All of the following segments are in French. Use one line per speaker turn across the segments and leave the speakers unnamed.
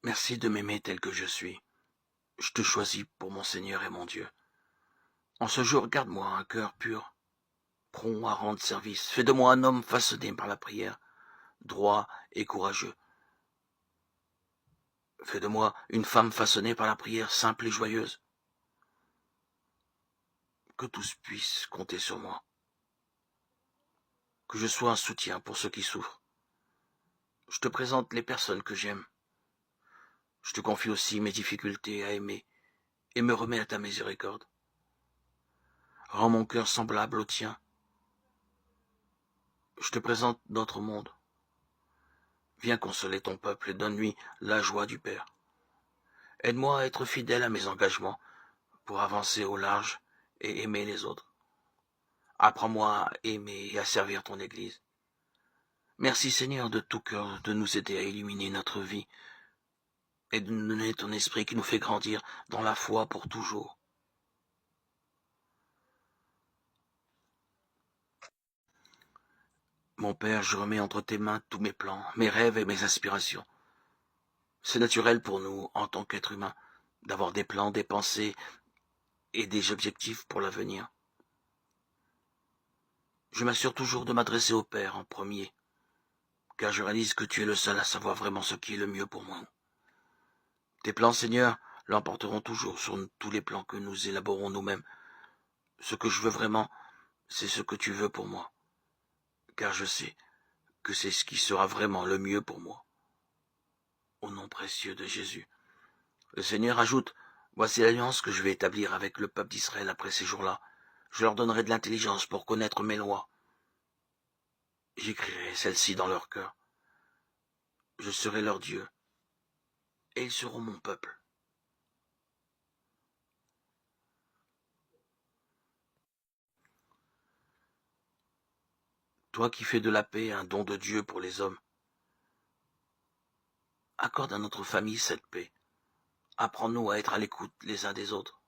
Merci de m'aimer tel que je suis. Je te choisis pour mon Seigneur et mon Dieu. En ce jour, garde-moi un cœur pur, prompt à rendre service. Fais de moi un homme façonné par la prière, droit et courageux. Fais de moi une femme façonnée par la prière, simple et joyeuse. Que tous puissent compter sur moi. Que je sois un soutien pour ceux qui souffrent. Je te présente les personnes que j'aime. Je te confie aussi mes difficultés à aimer et me remets à ta miséricorde. Rends mon cœur semblable au tien. Je te présente notre monde. Viens consoler ton peuple et donne-lui la joie du Père. Aide-moi à être fidèle à mes engagements pour avancer au large et aimer les autres. Apprends-moi à aimer et à servir ton Église. Merci Seigneur de tout cœur de nous aider à illuminer notre vie et de nous donner ton esprit qui nous fait grandir dans la foi pour toujours. Mon Père, je remets entre tes mains tous mes plans, mes rêves et mes aspirations. C'est naturel pour nous, en tant qu'êtres humains, d'avoir des plans, des pensées et des objectifs pour l'avenir. Je m'assure toujours de m'adresser au Père en premier, car je réalise que tu es le seul à savoir vraiment ce qui est le mieux pour moi. Tes plans, Seigneur, l'emporteront toujours sur tous les plans que nous élaborons nous-mêmes. Ce que je veux vraiment, c'est ce que tu veux pour moi, car je sais que c'est ce qui sera vraiment le mieux pour moi. Au nom précieux de Jésus. Le Seigneur ajoute, voici l'alliance que je vais établir avec le peuple d'Israël après ces jours-là. Je leur donnerai de l'intelligence pour connaître mes lois. J'écrirai celles-ci dans leur cœur. Je serai leur Dieu, et ils seront mon peuple. Toi qui fais de la paix un don de Dieu pour les hommes, accorde à notre famille cette paix. Apprends-nous à être à l'écoute les uns des autres.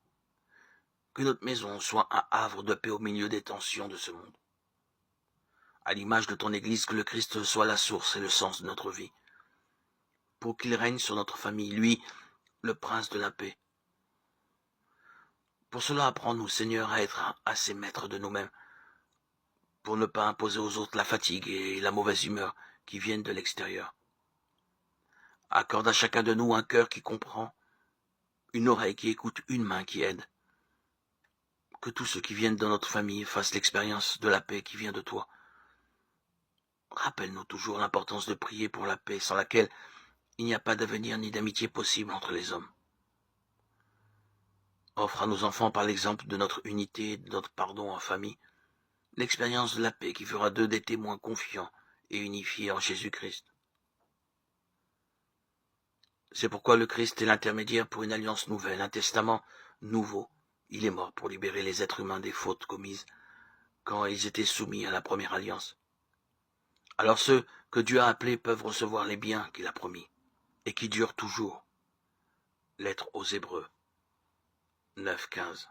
Que notre maison soit un havre de paix au milieu des tensions de ce monde. À l'image de ton Église, que le Christ soit la source et le sens de notre vie. Pour qu'il règne sur notre famille, lui, le prince de la paix. Pour cela, apprends-nous, Seigneur, à être assez maîtres de nous-mêmes, pour ne pas imposer aux autres la fatigue et la mauvaise humeur qui viennent de l'extérieur. Accorde à chacun de nous un cœur qui comprend, une oreille qui écoute, une main qui aide. Que tous ceux qui viennent dans notre famille fassent l'expérience de la paix qui vient de toi. Rappelle-nous toujours l'importance de prier pour la paix, sans laquelle il n'y a pas d'avenir ni d'amitié possible entre les hommes. Offre à nos enfants, par l'exemple de notre unité et de notre pardon en famille, l'expérience de la paix qui fera d'eux des témoins confiants et unifiés en Jésus-Christ. C'est pourquoi le Christ est l'intermédiaire pour une alliance nouvelle, un testament nouveau. Il est mort pour libérer les êtres humains des fautes commises quand ils étaient soumis à la première alliance. Alors ceux que Dieu a appelés peuvent recevoir les biens qu'il a promis et qui durent toujours. Lettre aux Hébreux 9, 15.